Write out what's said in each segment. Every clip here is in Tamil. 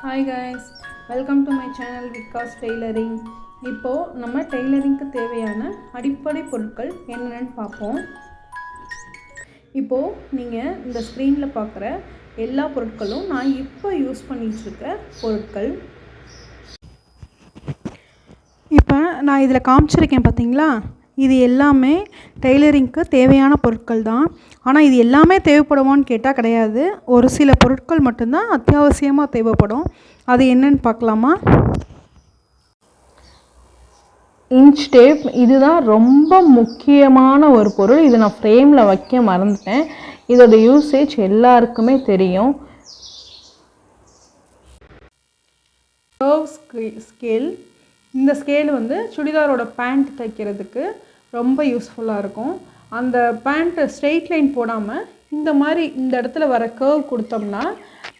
Hi guys, welcome to my channel Vikas tailoring. இப்போது நம்ம டெய்லரிங்க்கு தேவையான அடிப்படை பொருட்கள் என்னென்னு பார்ப்போம். இப்போது நீங்கள் இந்த ஸ்க்ரீனில் பார்க்குற எல்லா பொருட்களும் நான் இப்போ யூஸ் பண்ணிகிட்ருக்க பொருட்கள். இப்போ நான் இதில் காமிச்சிருக்கேன் பார்த்தீங்களா, இது எல்லாமே டெய்லரிங்க்கு தேவையான பொருட்கள் தான். ஆனால் இது எல்லாமே தேவைப்படுமான்னு கேட்டால் கிடையாது. ஒரு சில பொருட்கள் மட்டும்தான் அத்தியாவசியமாக தேவைப்படும். அது என்னன்னு பார்க்கலாமா? இன்ச் டேப், இதுதான் ரொம்ப முக்கியமான ஒரு பொருள். இது நான் ஃப்ரேமில் வைக்க மறந்துட்டேன். இதோட யூசேஜ் எல்லாருக்குமே தெரியும். கர்வ் ஸ்கேல், இந்த ஸ்கேல் வந்து சுடிதாரோட பேண்ட் தைக்கிறதுக்கு ரொம்ப யூஸ்ஃபுல்லாக இருக்கும். அந்த பேண்ட்டு ஸ்ட்ரெயிட் லைன் போடாமல் இந்த மாதிரி இந்த இடத்துல வர கர்வ் கொடுத்தோம்னா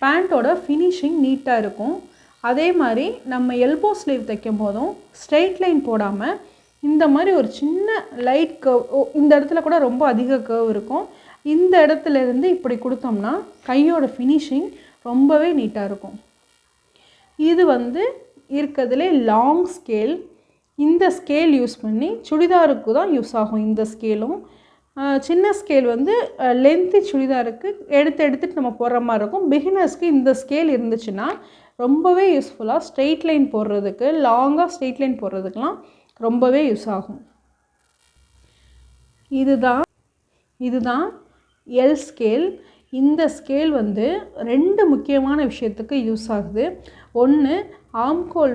பேண்ட்டோட ஃபினிஷிங் நீட்டாக இருக்கும். அதே மாதிரி நம்ம எல்போ ஸ்லீவ் தைக்கும் போதும் ஸ்ட்ரெயிட் லைன் போடாமல் இந்த மாதிரி ஒரு சின்ன லைட் கர்வ், இந்த இடத்துல கூட ரொம்ப அதிக கர்வ் இருக்கும். இந்த இடத்துலேருந்து இப்படி கொடுத்தோம்னா கையோட ஃபினிஷிங் ரொம்பவே நீட்டாக இருக்கும். இது வந்து இருக்கிறதுலே லாங் ஸ்கேல். இந்த ஸ்கேல் யூஸ் பண்ணி சுடிதாருக்கு தான் யூஸ் ஆகும். இந்த ஸ்கேலும் சின்ன ஸ்கேல் வந்து லென்த்து சுடிதாருக்கு எடுத்துகிட்டு நம்ம போடுற மாதிரி இருக்கும். பிகினர்ஸ்க்கு இந்த ஸ்கேல் இருந்துச்சுன்னா ரொம்பவே யூஸ்ஃபுல்லாக ஸ்ட்ரெயிட் லைன் போடுறதுக்கு, லாங்காக ஸ்ட்ரெயிட் லைன் போடுறதுக்கெலாம் ரொம்பவே யூஸ் ஆகும். இதுதான் எல் ஸ்கேல். இந்த ஸ்கேல் வந்து ரெண்டு முக்கியமான விஷயத்துக்கு யூஸ் ஆகுது. ஒன்று, ஆம்கோல்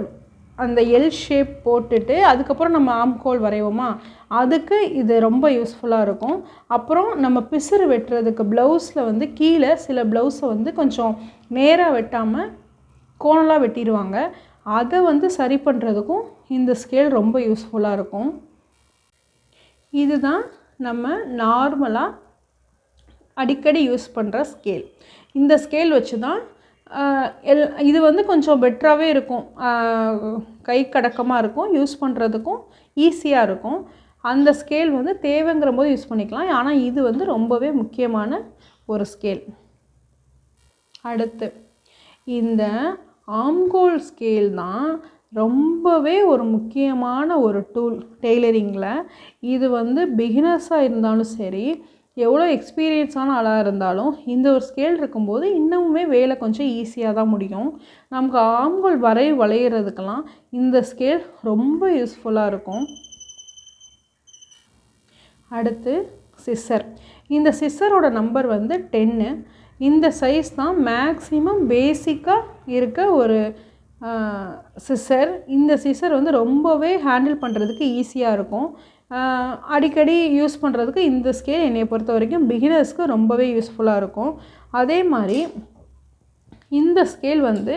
அந்த எல் ஷேப் போட்டுட்டு அதுக்கப்புறம் நம்ம ஆம்கோல் வரைவோமா, அதுக்கு இது ரொம்ப யூஸ்ஃபுல்லாக இருக்கும். அப்புறம் நம்ம பிசுறு வெட்டுறதுக்கு ப்ளவுஸில் வந்து கீழே சில ப்ளவுஸை வந்து கொஞ்சம் நேராக வெட்டாமல் கோணலாக வெட்டிடுவாங்க. அதை வந்து சரி பண்ணுறதுக்கும் இந்த ஸ்கேல் ரொம்ப யூஸ்ஃபுல்லாக இருக்கும். இதுதான் நம்ம நார்மலாக அடிக்கடி யூஸ் பண்ணுற ஸ்கேல். இந்த ஸ்கேல் வச்சு தான் இது வந்து கொஞ்சம் பெட்டராகவே இருக்கும், கை கடக்கமாக இருக்கும், யூஸ் பண்ணுறதுக்கும் ஈஸியாக இருக்கும். அந்த ஸ்கேல் வந்து தேவைங்கிற போது யூஸ் பண்ணிக்கலாம். ஆனால் இது வந்து ரொம்பவே முக்கியமான ஒரு ஸ்கேல். அடுத்து இந்த ஆம்கோல் ஸ்கேல் தான் ரொம்பவே ஒரு முக்கியமான ஒரு டூல் டெய்லரிங்கில். இது வந்து பிகினர்ஸாக இருந்தாலும் சரி, எவ்வளோ எக்ஸ்பீரியன்ஸான ஆளாக இருந்தாலும் இந்த ஒரு ஸ்கேல் இருக்கும்போது இன்னமுமே வேலை கொஞ்சம் ஈஸியாக தான் முடியும். நமக்கு ஆம்கோல் வளையிறதுக்கெல்லாம் இந்த ஸ்கேல் ரொம்ப யூஸ்ஃபுல்லாக இருக்கும். அடுத்து சிசர். இந்த சிசரோட நம்பர் வந்து 10. இந்த சைஸ் தான் மேக்ஸிமம் பேசிக்காக இருக்க ஒரு சிசர். இந்த சிசர் வந்து ரொம்பவே ஹேண்டில் பண்ணுறதுக்கு ஈஸியாக இருக்கும். அடிக்கடி யூஸ் பண்ணுறதுக்கு இந்த ஸ்கேல் என்னை பொறுத்த வரைக்கும் பிகினர்ஸ்க்கு ரொம்பவே யூஸ்ஃபுல்லாக இருக்கும். அதே மாதிரி இந்த ஸ்கேல் வந்து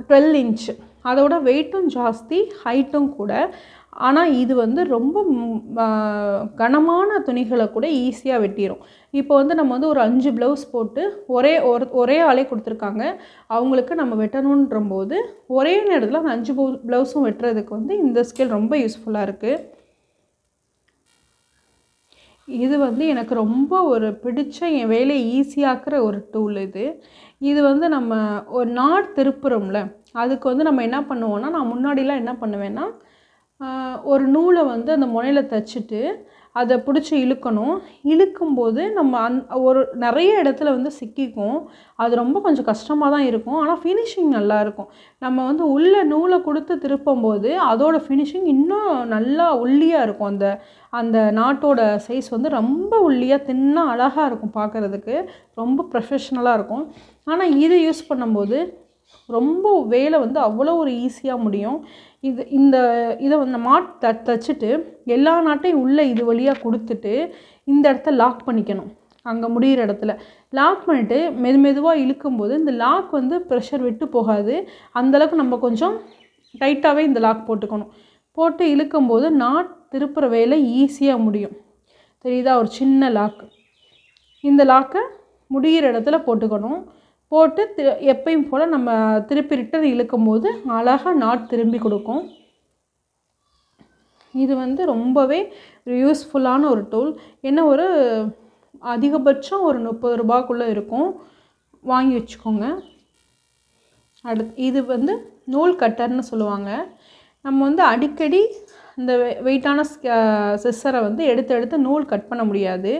12 இன்ச், அதோட வெயிட்டும் ஜாஸ்தி, ஹைட்டும் கூட. ஆனால் இது வந்து ரொம்ப கனமான துணிகளை கூட ஈஸியாக வெட்டிடும். இப்போ வந்து நம்ம வந்து ஒரு 5 ப்ளவுஸ் போட்டு ஒரே ஆளே கொடுத்துருக்காங்க, அவங்களுக்கு நம்ம வெட்டணுன்ற போது ஒரே நேரத்தில் அந்த 5 ப்ளவுஸும் வெட்டுறதுக்கு வந்து இந்த ஸ்கேல் ரொம்ப யூஸ்ஃபுல்லாக இருக்குது. இது வந்து எனக்கு ரொம்ப ஒரு பிடிச்ச, என் வேலையை ஈஸியாக்குற ஒரு டூல் இது. இது வந்து நம்ம ஒரு நாட் திருப்புறோம்ல, அதுக்கு வந்து நம்ம என்ன பண்ணுவோன்னா, நான் முன்னாடிலாம் என்ன பண்ணுவேன்னா, ஒரு நூலை வந்து அந்த முனையில் தைச்சிட்டு அதை பிடிச்சி இழுக்கணும். இழுக்கும்போது நம்ம ஒரு நிறைய இடத்துல வந்து சிக்கிக்கும். அது ரொம்ப கொஞ்சம் கஷ்டமாக தான் இருக்கும். ஆனால் ஃபினிஷிங் நல்லாயிருக்கும். நம்ம வந்து உள்ளே நூலை கொடுத்து திருப்பும்போது அதோட ஃபினிஷிங் இன்னும் நல்லா ஒல்லியாக இருக்கும். அந்த நாட்டோட சைஸ் வந்து ரொம்ப ஒல்லியாக தின்னாக அழகாக இருக்கும், பார்க்குறதுக்கு ரொம்ப ப்ரொஃபஷ்னலாக இருக்கும். ஆனால் இது யூஸ் பண்ணும்போது ரொம்ப வேலை வந்து அவ்வளோ ஒரு ஈஸியாக முடியும். இதை வந்து மாட் தைச்சிட்டு எல்லா நாட்டையும் உள்ளே இது வழியாக கொடுத்துட்டு இந்த இடத்த லாக் பண்ணிக்கணும். அங்கே முடிகிற இடத்துல லாக் பண்ணிவிட்டு மெதுவாக இழுக்கும்போது இந்த லாக் வந்து ப்ரெஷர் விட்டு போகாது. அந்தளவுக்கு நம்ம கொஞ்சம் டைட்டாகவே இந்த லாக் போட்டுக்கணும். போட்டு இழுக்கும்போது நாட் திருப்புற வேலை ஈஸியாக முடியும். தெரியுதா? ஒரு சின்ன லாக்கு. இந்த லாக்கை முடிகிற இடத்துல போட்டுக்கணும். போட்டு எப்பயும் போல் நம்ம திருப்பி ரிட்டன் இழுக்கும்போது அழகாக நாட் திரும்பி கொடுக்கும். இது வந்து ரொம்பவே யூஸ்ஃபுல்லான ஒரு டூல். என்ன ஒரு அதிகபட்சம் ஒரு 30 ரூபாய்க்குள்ளே இருக்கும், வாங்கி வச்சுக்கோங்க. இது வந்து நூல் கட்டர்னு சொல்லுவாங்க. நம்ம வந்து அடிக்கடி இந்த வெயிட்டான சிஸ்ஸரை வந்து எடுத்து நூல் கட் பண்ண முடியாது.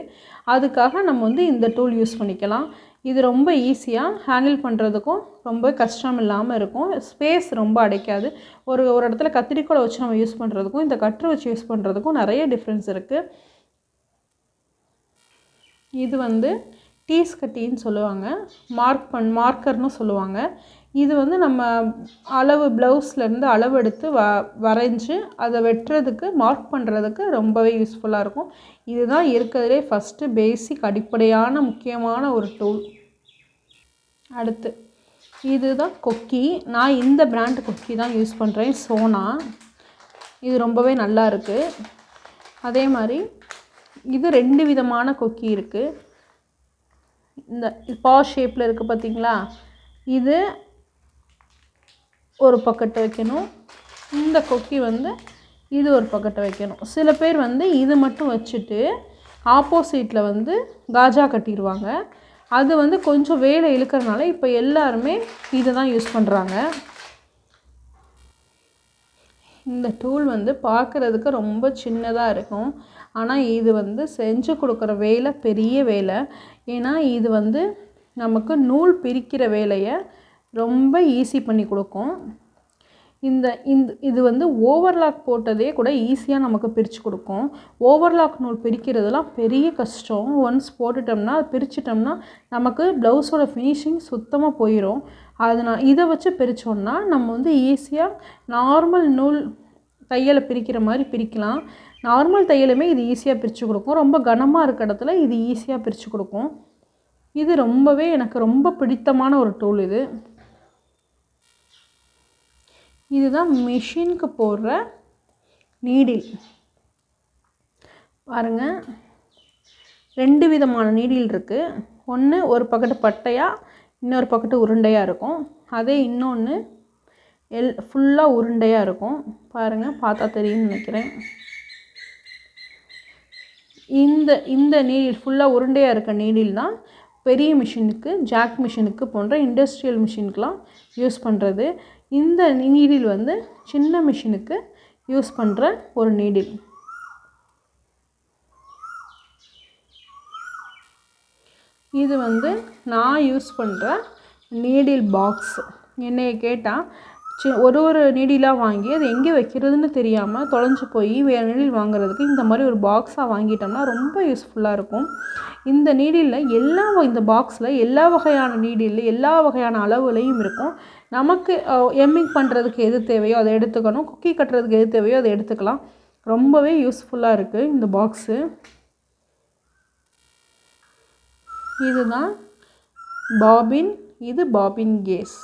அதுக்காக நம்ம வந்து இந்த டூல் யூஸ் பண்ணிக்கலாம். இது ரொம்ப ஈஸியாக ஹேண்டில் பண்ணுறதுக்கும் ரொம்ப கஷ்டம் இல்லாமல் இருக்கும். ஸ்பேஸ் ரொம்ப அடைக்காது. ஒரு இடத்துல கத்திரிக்கோலை வச்சு நம்ம யூஸ் பண்ணுறதுக்கும் இந்த கட்டரை வச்சு யூஸ் பண்ணுறதுக்கும் நிறைய டிஃப்ரென்ஸ் இருக்குது. இது வந்து டீஸ் கட்டின்னு சொல்லுவாங்க, மார்க்கர்னு சொல்லுவாங்க. இது வந்து நம்ம அளவு ப்ளவுஸ்லேருந்து அளவு எடுத்து வரைஞ்சி அதை வெட்டுறதுக்கு மார்க் பண்ணுறதுக்கு ரொம்பவே யூஸ்ஃபுல்லாக இருக்கும். இதுதான் இருக்கிறதுலே ஃபஸ்ட்டு பேசிக் அடிப்படையான முக்கியமான ஒரு டூல். அடுத்து இதுதான் கொக்கி. நான் இந்த பிராண்ட் கொக்கி தான் யூஸ் பண்ணுறேன், சோனா. இது ரொம்பவே நல்லா இருக்குது. அதே மாதிரி இது 2 விதமான கொக்கி இருக்குது. இந்த பா ஷேப்பில் இருக்குது பார்த்திங்களா, இது ஒரு பக்கெட்டை வைக்கணும். இந்த கொக்கி வந்து இது ஒரு பக்கெட்டை வைக்கணும். சில பேர் வந்து இது மட்டும் வச்சுட்டு ஆப்போசிட்டில் வந்து காஜா கட்டிடுவாங்க. அது வந்து கொஞ்சம் வேலை இழுக்கிறதுனால இப்போ எல்லாருமே இதை தான் யூஸ் பண்ணுறாங்க. இந்த டூல் வந்து பார்க்குறதுக்கு ரொம்ப சின்னதாக இருக்கும், ஆனால் இது வந்து செஞ்சு கொடுக்குற வேலை பெரிய வேலை. ஏன்னா இது வந்து நமக்கு நூல் பிரிக்கிற வேலையை ரொம்ப ஈஸி பண்ணி கொடுக்கும். இது வந்து ஓவர்லாக் போட்டதே கூட ஈஸியாக நமக்கு பிரித்து கொடுக்கும். ஓவர்லாக் நூல் பிரிக்கிறதுலாம் பெரிய கஷ்டம். ஒன்ஸ் போட்டுட்டோம்னா அது பிரிச்சிட்டோம்னா நமக்கு ப்ளவுஸோட ஃபினிஷிங் சுத்தமாக போயிடும். அதனால் இதை வச்சு பிரித்தோம்னா நம்ம வந்து ஈஸியாக நார்மல் நூல் தையலை பிரிக்கிற மாதிரி பிரிக்கலாம். நார்மல் தையலுமே இது ஈஸியாக பிரித்து கொடுக்கும். ரொம்ப கனமாக இருக்க இடத்துல இது ஈஸியாக பிரித்து கொடுக்கும். இது ரொம்பவே எனக்கு ரொம்ப பிடித்தமான ஒரு டூல் இது. இதுதான் மிஷினுக்கு போடுற நீடில். பாருங்கள், 2 விதமான நீடில் இருக்குது. ஒன்று ஒரு பக்கெட்டு பட்டையாக, இன்னொரு பக்கெட்டு உருண்டையாக இருக்கும். அதே இன்னொன்று ஃபுல்லாக உருண்டையாக இருக்கும். பாருங்கள், பார்த்தா தெரியும்னு நினைக்கிறேன். இந்த நீடில் ஃபுல்லாக உருண்டையாக இருக்க நீடில் தான் பெரிய மிஷினுக்கு, ஜாக் மிஷினுக்கு போன்ற இண்டஸ்ட்ரியல் மிஷினுக்கெலாம் யூஸ் பண்ணுறது. இந்த நீடில் வந்து சின்ன மிஷினுக்கு யூஸ் பண்ணுற ஒரு நீடில். இது வந்து நான் யூஸ் பண்ணுற நீடில் பாக்ஸ். என்னைய கேட்டால் ஒரு நீடிலாக வாங்கி அது எங்கே வைக்கிறதுன்னு தெரியாமல் தொலைஞ்சு போய் வேறு நீடில் வாங்குறதுக்கு இந்த மாதிரி ஒரு பாக்ஸாக வாங்கிட்டோம்னா ரொம்ப யூஸ்ஃபுல்லாக இருக்கும். இந்த நீடிலில் இந்த பாக்ஸில் எல்லா வகையான நீடில் எல்லா வகையான அளவுலையும் இருக்கும். நமக்கு எம்மிங் பண்ணுறதுக்கு எது தேவையோ அதை எடுத்துக்கணும், குக்கி கட்டுறதுக்கு எது தேவையோ அதை எடுத்துக்கலாம். ரொம்பவே யூஸ்ஃபுல்லாக இருக்குது இந்த பாக்ஸு. இதுதான் பாபின். இது பாபின் கேஸ்.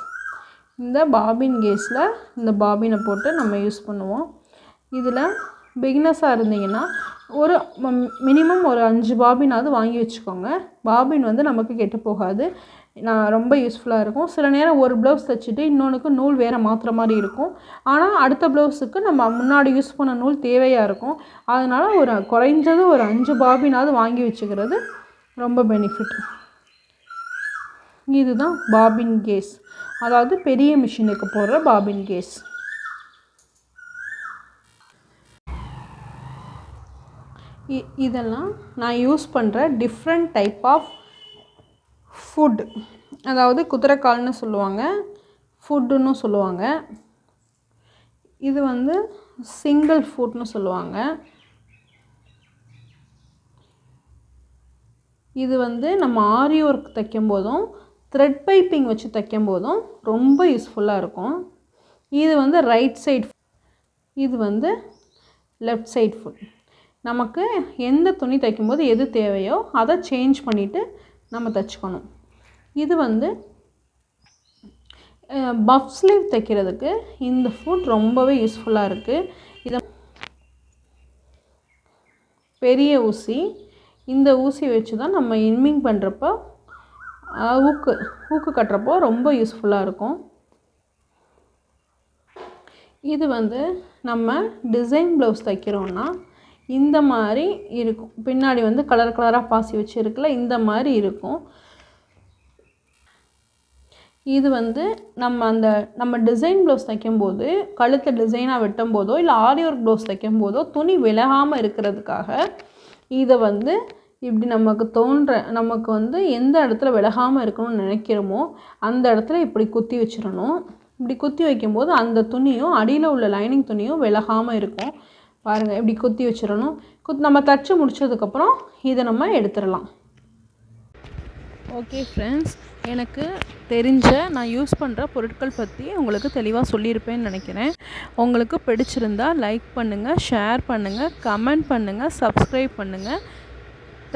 இந்த பாபின் கேஸில் இந்த பாபினை போட்டு நம்ம யூஸ் பண்ணுவோம். இதில் பிகினஸாக இருந்தீங்கன்னா ஒரு மினிமம் ஒரு 5 பாபினாவது வாங்கி வச்சுக்கோங்க. பாபின் வந்து நமக்கு கெட்டு போகாது, ரொம்ப யூஸ்ஃபுல்லாக இருக்கும். சில நேரம் ஒரு ப்ளவுஸ் தைச்சிட்டு இன்னொன்றுக்கு நூல் வேறு மாற்றுற மாதிரி இருக்கும். ஆனால் அடுத்த ப்ளவுஸுக்கு நம்ம முன்னாடி யூஸ் பண்ண நூல் தேவையாக இருக்கும். அதனால் குறைஞ்சது ஒரு 5 பாபினாவது வாங்கி வச்சுக்கிறது ரொம்ப பெனிஃபிட். இதுதான் பாபின் கேஸ், அதாவது பெரிய மிஷினுக்கு போடுற பாபின் கேஸ். இதெல்லாம் நான் யூஸ் பண்ணுற டிஃப்ரெண்ட் டைப் ஆஃப் ஃபுட், அதாவது குதிரைக்கால்னு சொல்லுவாங்க, ஃபுட்டுன்னு சொல்லுவாங்க. இது வந்து சிங்கிள் ஃபுட்னு சொல்லுவாங்க. இது வந்து நம்ம ஆரி ஒர்க் தைக்கும் போதும் த்ரெட் பைப்பிங் வச்சு தைக்கும் போதும் ரொம்ப யூஸ்ஃபுல்லாக இருக்கும். இது வந்து ரைட் சைட், இது வந்து லெஃப்ட் சைட் ஃபுட். நமக்கு எந்த துணி தைக்கும்போது எது தேவையோ அதை சேஞ்ச் பண்ணிவிட்டு நம்ம தைச்சிக்கணும். இது வந்து பஃப் ஸ்லீவ் தைக்கிறதுக்கு இந்த ஃபுட் ரொம்பவே யூஸ்ஃபுல்லாக இருக்குது. இதை பெரிய ஊசி, இந்த ஊசி வச்சு தான் நம்ம இன்மிங் பண்ணுறப்போ ஊக்கு கட்டுறப்போ ரொம்ப யூஸ்ஃபுல்லாக இருக்கும். இது வந்து நம்ம டிசைன் ப்ளவுஸ் தைக்கிறோன்னா இந்த மாதிரி இருக்கும். பின்னாடி வந்து கலர் கலராக பாசி வச்சு இருக்குல்ல, இந்த மாதிரி இருக்கும். இது வந்து நம்ம டிசைன் ப்ளவுஸ் தைக்கும்போது கழுத்தை டிசைனாக வெட்டும் போதோ இல்லை ஆரி ஒர்க் ப்ளவுஸ் தைக்கும் போதோ துணி விலகாமல் இருக்கிறதுக்காக இதை வந்து இப்படி நமக்கு வந்து எந்த இடத்துல விலகாமல் இருக்கணும்னு நினைக்கிறோமோ அந்த இடத்துல இப்படி குத்தி வச்சிடணும். இப்படி குத்தி வைக்கும்போது அந்த துணியும் அடியில் உள்ள லைனிங் துணியும் விலகாமல் இருக்கும். பாருங்கள், இப்படி குத்தி வச்சிடணும். நம்ம தச்சு முடித்ததுக்கப்புறம் இதை நம்ம எடுத்துடலாம். ஓகே ஃப்ரெண்ட்ஸ், எனக்கு தெரிஞ்ச நான் யூஸ் பண்ணுற பொருட்கள் பற்றி உங்களுக்கு தெளிவாக சொல்லியிருப்பேன்னு நினைக்கிறேன். உங்களுக்கு பிடிச்சிருந்தால் லைக் பண்ணுங்கள், ஷேர் பண்ணுங்கள், கமெண்ட் பண்ணுங்கள், சப்ஸ்கிரைப் பண்ணுங்கள்.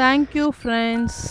Thank you friends.